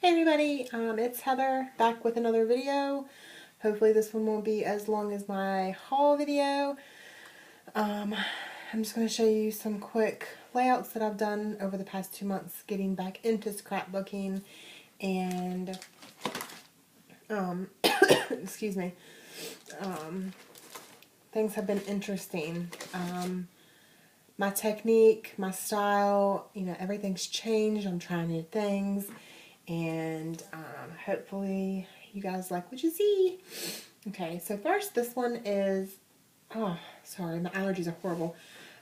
Hey everybody, it's Heather back with another video. Hopefully this one won't be as long as my haul video. I'm just going to show you some quick layouts that I've done over the past 2 months getting back into scrapbooking, and excuse me, things have been interesting. My technique, my style, everything's changed. I'm trying new things, and hopefully you guys like what you see. Okay, so first, this one is, oh, sorry, my allergies are horrible.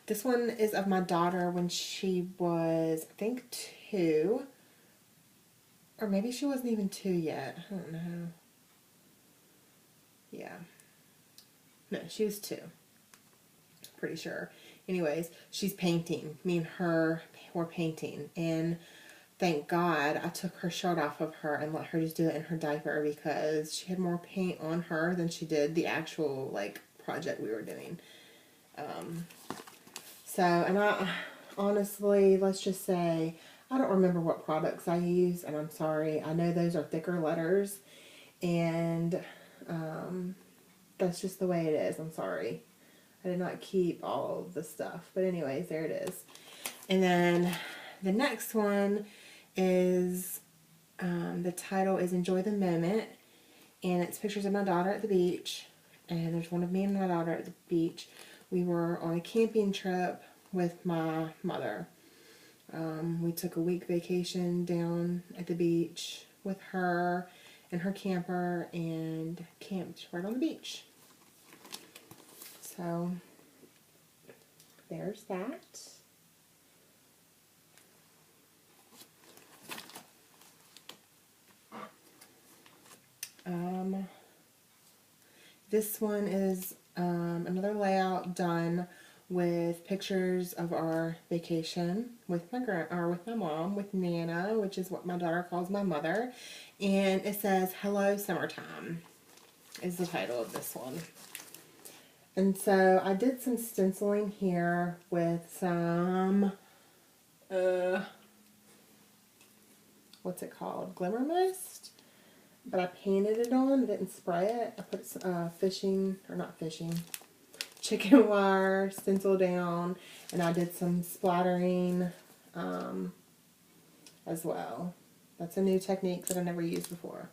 This one is of my daughter when she was, I think, 2, or maybe she wasn't even 2 yet. I don't know. Yeah. No, she was 2. Pretty sure. Anyways, she's painting. Me and her were painting, and thank God I took her shirt off of her and let her just do it in her diaper, because she had more paint on her than she did the actual, like, project we were doing. And I honestly, let's just say, I don't remember what products I use, and I'm sorry. I know those are thicker letters, and that's just the way it is. I'm sorry. I did not keep all of the stuff. But anyways, there it is. And then the next one is, the title is Enjoy the Moment. And it's pictures of my daughter at the beach. And there's one of me and my daughter at the beach. We were on a camping trip with my mother. We took a week vacation down at the beach with her and her camper and camped right on the beach. So there's that. This one is another layout done with pictures of our vacation with my mom, with Nana, which is what my daughter calls my mother, and it says "Hello Summertime" is the title of this one. And so I did some stenciling here with some what's it called? Glimmer mist. But I painted it on, I didn't spray it. I put chicken wire stencil down, and I did some splattering as well. That's a new technique that I never used before.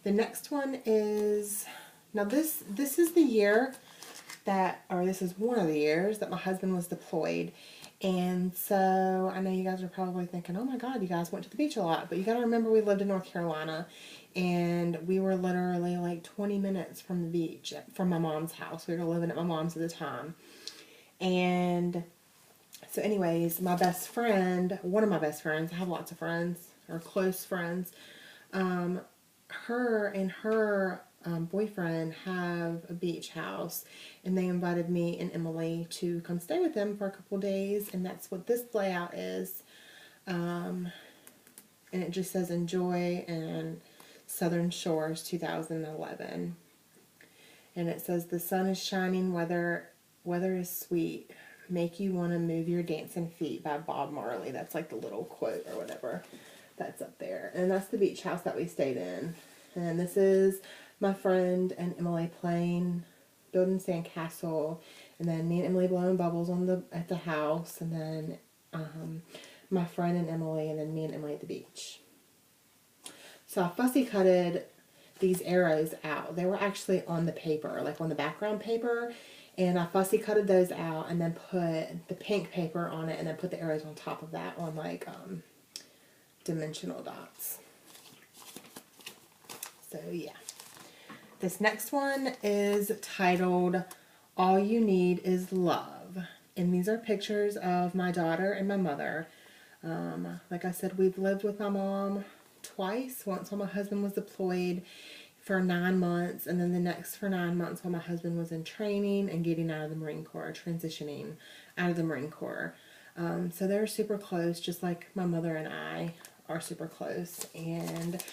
The next one is, now this is the year that, or this is one of the years that my husband was deployed. And so I know you guys are probably thinking, oh my God, you guys went to the beach a lot. But you got to remember, we lived in North Carolina, and we were literally like 20 minutes from the beach, from my mom's house. We were living at my mom's at the time. And so anyways, my best friend, one of my best friends, I have lots of friends, or close friends, her and her boyfriend have a beach house, and they invited me and Emily to come stay with them for a couple days, and that's what this layout is. And it just says "Enjoy" and Southern Shores 2011, and it says "The sun is shining, weather is sweet, make you want to move your dancing feet" by Bob Marley. That's like the little quote or whatever that's up there, and that's the beach house that we stayed in. And this is my friend and Emily building sandcastle, and then me and Emily blowing bubbles at the house, and then my friend and Emily, and then me and Emily at the beach. So I fussy cutted these arrows out. They were actually on the paper, like on the background paper, and I fussy cutted those out and then put the pink paper on it, and then put the arrows on top of that on like dimensional dots. So yeah. This next one is titled "All You Need Is Love." And these are pictures of my daughter and my mother. Like I said, we've lived with my mom twice. Once while my husband was deployed for 9 months, and then the next for 9 months while my husband was in training and getting out of the Marine Corps, transitioning out of the Marine Corps. So they're super close, just like my mother and I are super close. And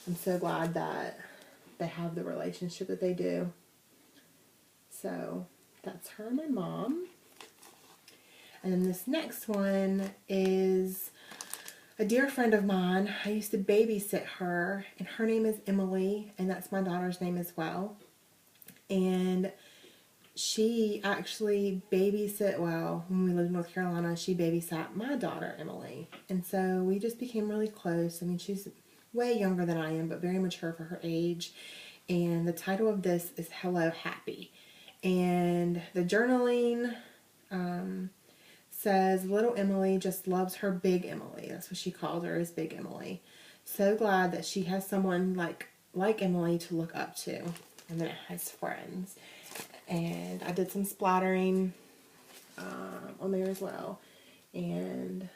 I'm so glad that they have the relationship that they do. So that's her and my mom. And then this next one is a dear friend of mine, I used to babysit her, and her name is Emily, and that's my daughter's name as well. And she actually well, when we lived in North Carolina, she babysat my daughter, Emily. And so we just became really close. I mean, she's way younger than I am, but very mature for her age. And the title of this is Hello Happy. And the journaling says, little Emily just loves her big Emily. That's what she calls her, is Big Emily. So glad that she has someone like Emily to look up to. And then it has friends. And I did some splattering on there as well. And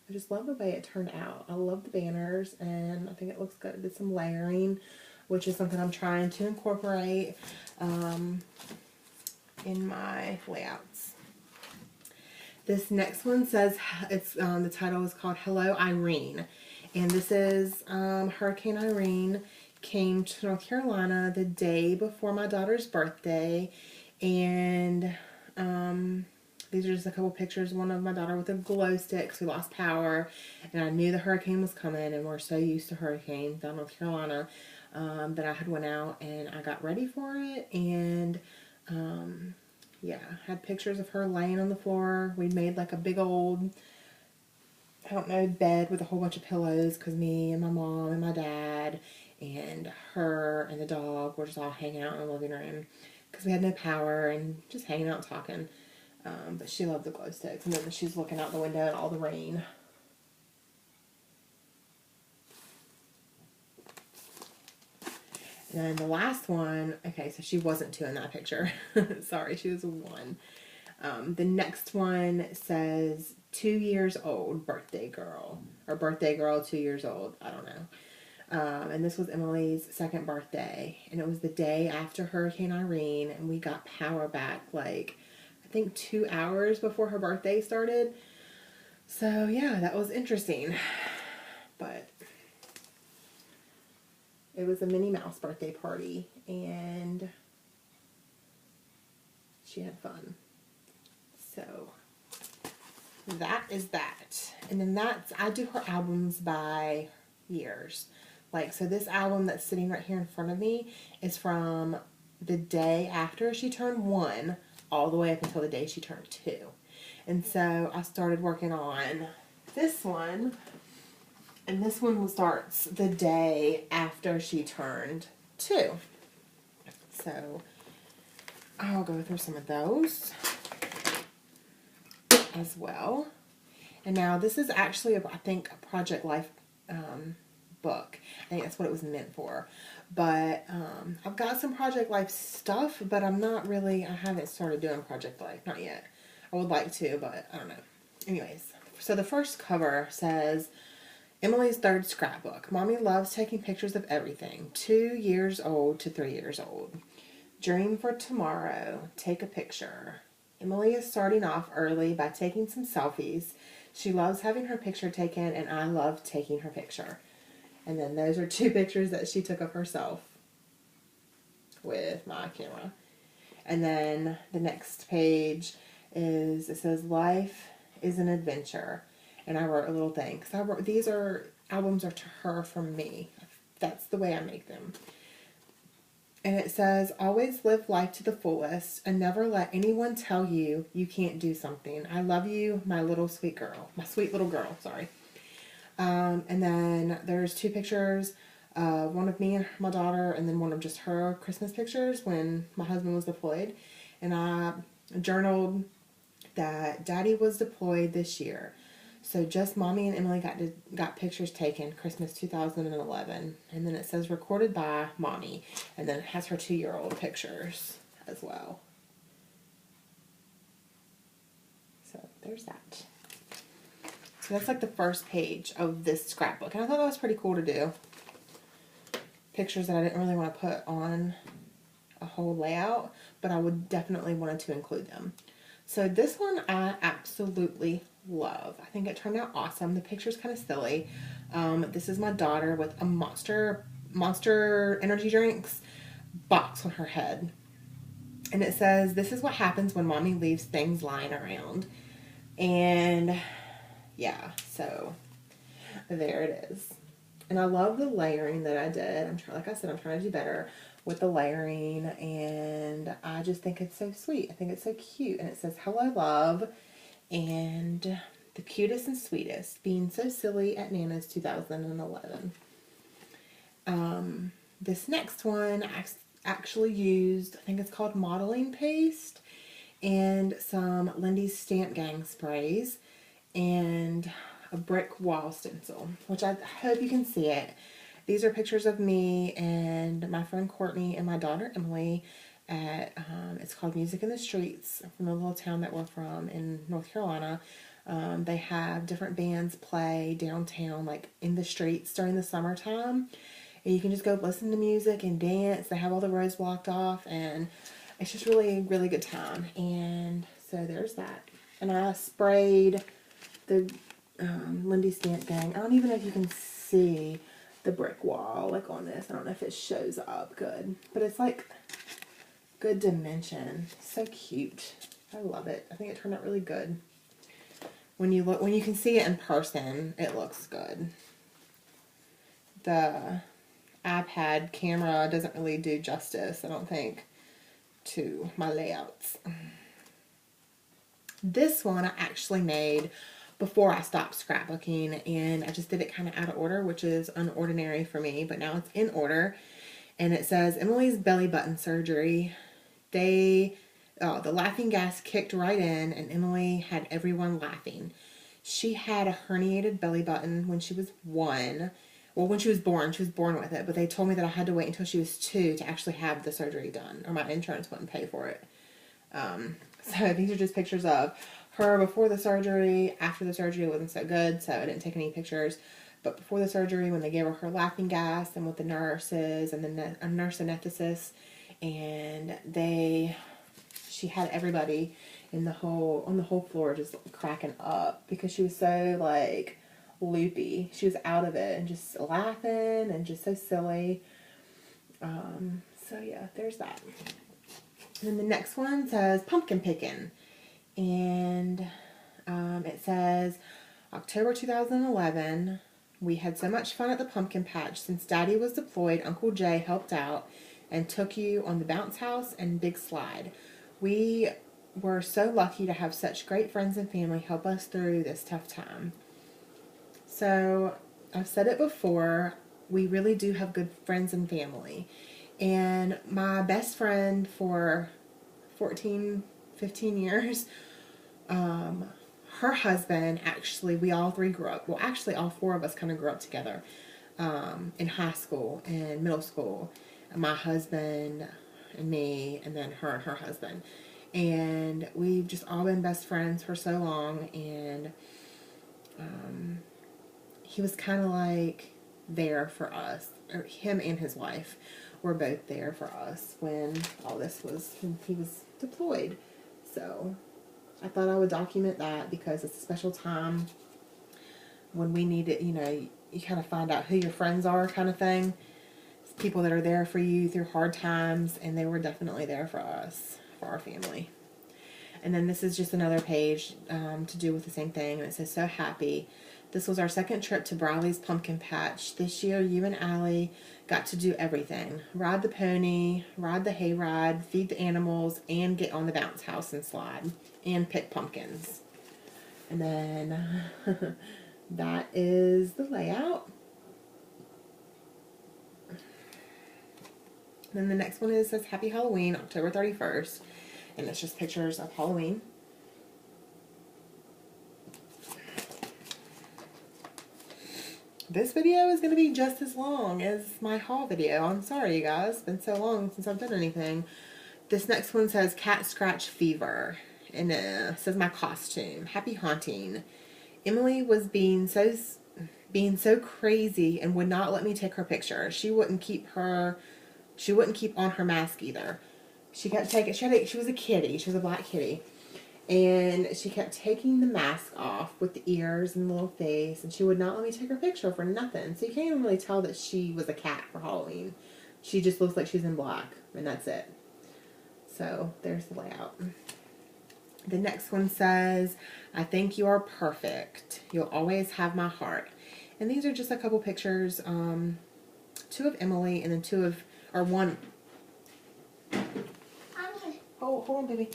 I just love the way it turned out. I love the banners, and I think it looks good. I did some layering, which is something I'm trying to incorporate in my layouts. This next one says, the title is called Hello Irene. And this is Hurricane Irene came to North Carolina the day before my daughter's birthday. And these are just a couple pictures. One of my daughter with a glow stick, 'cause we lost power. And I knew the hurricane was coming, and we're so used to hurricanes down North Carolina that I had went out and I got ready for it. And yeah, had pictures of her laying on the floor. We made like a big old, I don't know, bed with a whole bunch of pillows, because me and my mom and my dad and her and the dog were just all hanging out in the living room because we had no power and just hanging out and talking. But she loved the glow sticks. And then she's looking out the window at all the rain. And then the last one, okay, so she wasn't 2 in that picture. Sorry, she was 1. The next one says 2 years old, birthday girl. Or birthday girl, 2 years old. I don't know. And this was Emily's 2nd birthday. And it was the day after Hurricane Irene. And we got power back like, I think 2 hours before her birthday started. So yeah, that was interesting. But it was a Minnie Mouse birthday party, and she had fun. So that is that. And then I do her albums by years. Like, so this album that's sitting right here in front of me is from the day after she turned 1 all the way up until the day she turned 2. And so I started working on this one. And this one starts the day after she turned 2. So I'll go through some of those as well. And now this is actually, I think, a Project Life book. I think that's what it was meant for. But I've got some Project Life stuff, but I haven't started doing Project Life. Not yet. I would like to, but I don't know. Anyways, so the first cover says, Emily's 3rd scrapbook. Mommy loves taking pictures of everything. 2 years old to 3 years old. Dream for tomorrow. Take a picture. Emily is starting off early by taking some selfies. She loves having her picture taken, and I love taking her picture. And then those are 2 pictures that she took of herself with my camera. And then the next page it says, life is an adventure. And I wrote a little thing, because these albums are to her from me. That's the way I make them. And it says, always live life to the fullest and never let anyone tell you you can't do something. I love you, my little sweet girl. My sweet little girl, sorry. And then there's 2 pictures, one of me and my daughter, and then one of just her Christmas pictures when my husband was deployed. And I journaled that Daddy was deployed this year. So just Mommy and Emily got pictures taken Christmas 2011. And then it says recorded by Mommy. And then it has her 2-year-old pictures as well. So there's that. So that's like the first page of this scrapbook. And I thought that was pretty cool to do. Pictures that I didn't really want to put on a whole layout, but I would definitely wanted to include them. So this one I absolutely love. I think it turned out awesome. The picture's kind of silly. This is my daughter with a Monster energy drinks box on her head. And it says, this is what happens when Mommy leaves things lying around. And yeah, so There it is. And I love the layering that I did. Like I said, I'm trying to do better with the layering, and I just think it's so sweet. I think it's so cute, and it says "Hello, love," and the cutest and sweetest, being so silly at Nana's 2011. This next one I actually used, I think it's called modeling paste, and some Lindy's Stamp Gang sprays, and a brick wall stencil, which I hope you can see it. These are pictures of me and my friend Courtney and my daughter Emily at, it's called Music in the Streets, from the little town that we're from in North Carolina. They have different bands play downtown, like in the streets during the summertime. And you can just go listen to music and dance. They have all the roads blocked off, and it's just really, really good time. And so there's that. And I sprayed the Lindy Stamp Gang. I don't even know if you can see the brick wall like on this. I don't know if it shows up good, but it's like good dimension. So cute. I love it. I think it turned out really good. When you can see it in person, it looks good. The iPad camera doesn't really do justice, I don't think, to my layouts. This one I actually made before I stopped scrapbooking, and I just did it kind of out of order, which is unordinary for me, but now it's in order. And it says Emily's belly button surgery. The laughing gas kicked right in, and Emily had everyone laughing. She had a herniated belly button when she was 1. Well, when she was born with it, but they told me that I had to wait until she was 2 to actually have the surgery done, or my insurance wouldn't pay for it. So these are just pictures of her before the surgery. After the surgery, it wasn't so good, so I didn't take any pictures. But before the surgery, when they gave her laughing gas, and with the nurses and a nurse anesthetist, and she had everybody on the whole floor just cracking up because she was so like loopy. She was out of it and just laughing and just so silly. So yeah, there's that. And then the next one says pumpkin picking, and it says October 2011. We had so much fun at the pumpkin patch. Since Daddy was deployed, Uncle Jay helped out and took you on the bounce house and big slide. We were so lucky to have such great friends and family help us through this tough time. So I've said it before, we really do have good friends and family. And my best friend for 14, 15 years, her husband, actually, we all 3 grew up, well, actually, all 4 of us kind of grew up together in high school and middle school. My husband and me, and then her and her husband. And we've just all been best friends for so long, and he was kind of like there for us. Or him and his wife were both there for us when he was deployed. So I thought I would document that because it's a special time when we need it. You kind of find out who your friends are, kind of thing. It's people that are there for you through hard times, and they were definitely there for us, for our family. And then this is just another page to do with the same thing, and it says, so happy. This was our second trip to Briley's Pumpkin Patch. This year, you and Allie got to do everything. Ride the pony, ride the hayride, feed the animals, and get on the bounce house and slide, and pick pumpkins. And then that is the layout. Then the next one says Happy Halloween, October 31st. And it's just pictures of Halloween. This video is going to be just as long as my haul video. I'm sorry, you guys. It's been so long since I've done anything. This next one says Cat Scratch Fever. And it says my costume. Happy haunting. Emily was being so crazy and would not let me take her picture. She wouldn't keep on her mask either. She kept taking, she was a kitty. She was a black kitty. And she kept taking the mask off with the ears and the little face, and she would not let me take her picture for nothing. So you can't even really tell that she was a cat for Halloween. She just looks like she's in black, and that's it. So there's the layout. The next one says, I think you are perfect. You'll always have my heart. And these are just a couple pictures, 2 of Emily and then one. Oh, hold on, baby.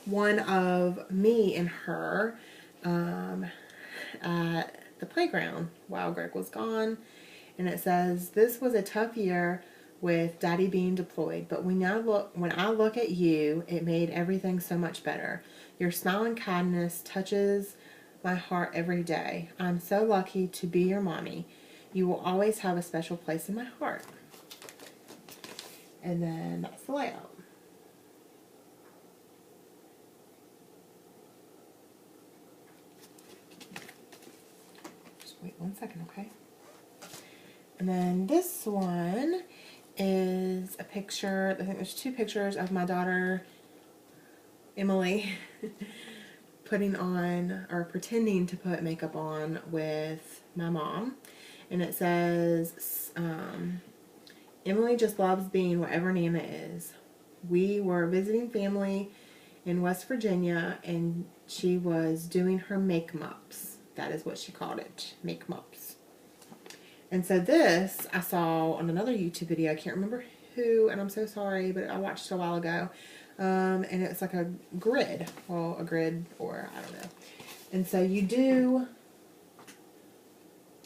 One of me and her at the playground while Greg was gone. And it says, "This was a tough year with Daddy being deployed, but when I look at you, it made everything so much better. Your smile and kindness touches my heart every day. I'm so lucky to be your mommy. You will always have a special place in my heart." And then that's the layout. Just wait 1 second, okay? And then this one is a picture, I think there's 2 pictures of my daughter, Emily, putting on, or pretending to put makeup on with my mom. And it says, "Emily just loves being wherever Nana is. We were visiting family in West Virginia, and she was doing her make-ups." That is what she called it, make-ups. And so this, I saw on another YouTube video, I can't remember who, and I'm so sorry, but I watched it a while ago. And it's like a grid, or I don't know. And so you do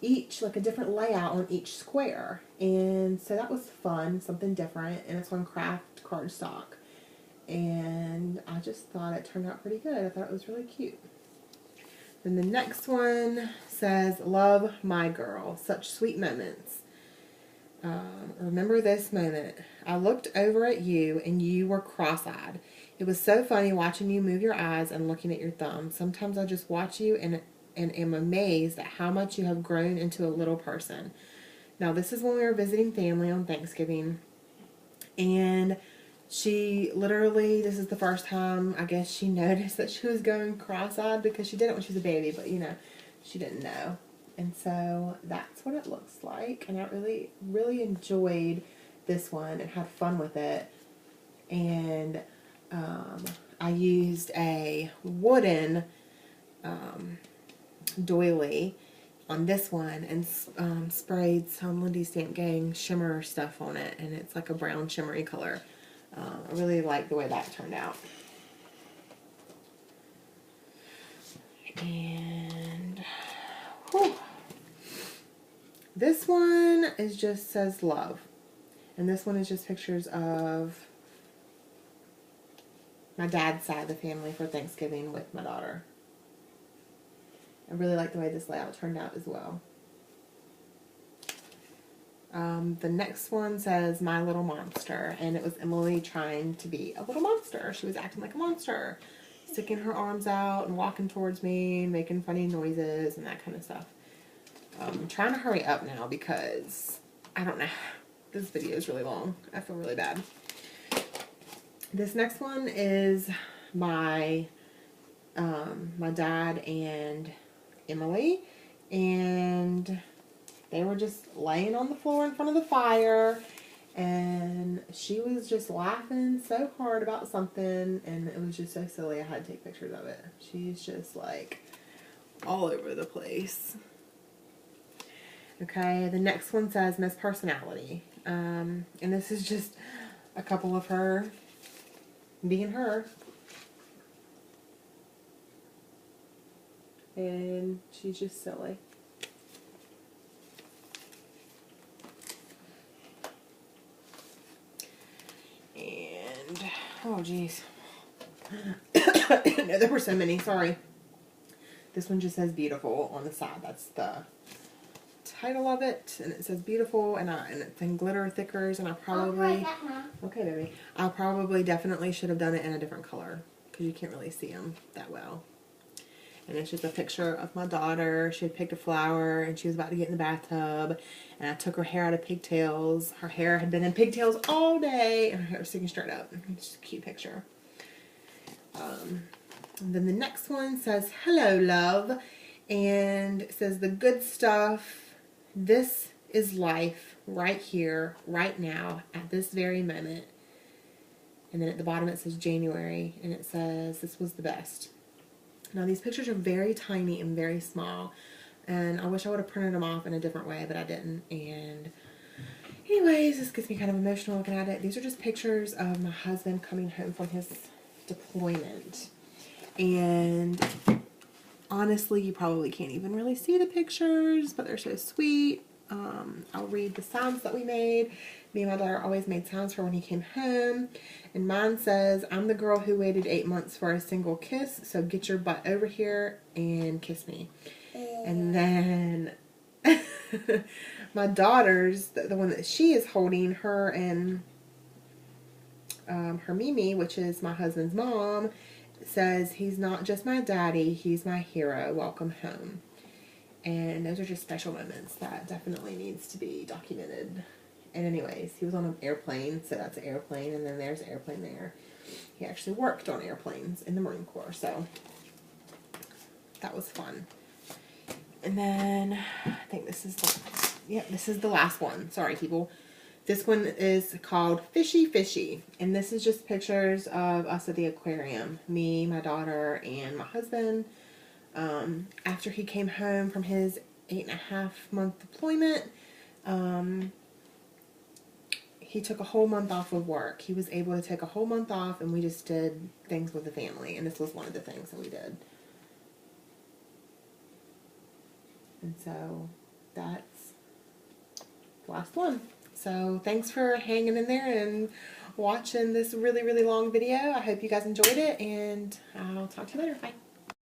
each, like a different layout on each square. And so that was fun, something different, and it's on craft cardstock. And I just thought it turned out pretty good. I thought it was really cute. Then the next one says, "Love my girl. Such sweet moments. Remember this moment. I looked over at you and you were cross-eyed. It was so funny watching you move your eyes and looking at your thumb. Sometimes I just watch you and am amazed at how much you have grown into a little person." Now this is when we were visiting family on Thanksgiving, and she literally, this is the first time I guess she noticed that she was going cross-eyed, because she did it when she was a baby, but you know, she didn't know. And so that's what it looks like, and I really, really enjoyed this one and had fun with it. And I used a wooden doily on this one and sprayed some Lindy Stamp Gang shimmer stuff on it, and it's like a brown shimmery color. I really like the way that turned out. And whew, this one is just says love, and this one is just pictures of my dad's side of the family for Thanksgiving with my daughter. I really like the way this layout turned out as well. The next one says "My Little Monster," and it was Emily trying to be a little monster. She was acting like a monster, sticking her arms out and walking towards me and making funny noises and that kind of stuff. I'm trying to hurry up now because, I don't know, this video is really long. I feel really bad. This next one is my dad and Emily, and they were just laying on the floor in front of the fire, and she was just laughing so hard about something, and it was just so silly. I had to take pictures of it. She's just like all over the place. Okay, the next one says "Miss Personality," and this is just a couple of her being her. And she's just silly. And, oh geez. No, there were so many, sorry. This one just says "beautiful" on the side. That's the title of it, and it says "beautiful," and it's in glitter thickers, and I probably, okay baby, I probably definitely should have done it in a different color, because you can't really see them that well. And it's just a picture of my daughter. She had picked a flower, and she was about to get in the bathtub, and I took her hair out of pigtails. Her hair had been in pigtails all day, and her hair was sticking straight up. It's just a cute picture. And then the next one says "Hello, love," and it says "The good stuff. This is life right here, right now, at this very moment." And then at the bottom it says January, and it says "This was the best." Now these pictures are very tiny and very small, And I wish I would have printed them off in a different way, but I didn't. And anyways, this gets me kind of emotional looking at it. These are just pictures of my husband coming home from his deployment. And honestly, you probably can't even really see the pictures, but they're so sweet. I'll read the sounds that we made. Me and my daughter always made sounds for when he came home. And mine says, I'm the girl who waited 8 months for a single kiss, so get your butt over here and kiss me. And then my daughter's, the one that she is holding, her and her Mimi, which is my husband's mom, says, he's not just my daddy, he's my hero, welcome home. And those are just special moments that definitely needs to be documented. And anyways, he was on an airplane, so that's an airplane, and then there's an airplane there. He actually worked on airplanes in the Marine Corps, so that was fun. And then I think this is this is the last one. Sorry, people. This one is called Fishy Fishy, and this is just pictures of us at the aquarium. Me, my daughter, and my husband. After he came home from his 8.5-month deployment, he took a whole month off of work. He was able to take a whole month off, and we just did things with the family, and this was one of the things that we did. And so that's the last one. So thanks for hanging in there and watching this really, really long video. I hope you guys enjoyed it, and I'll talk to you later. Bye.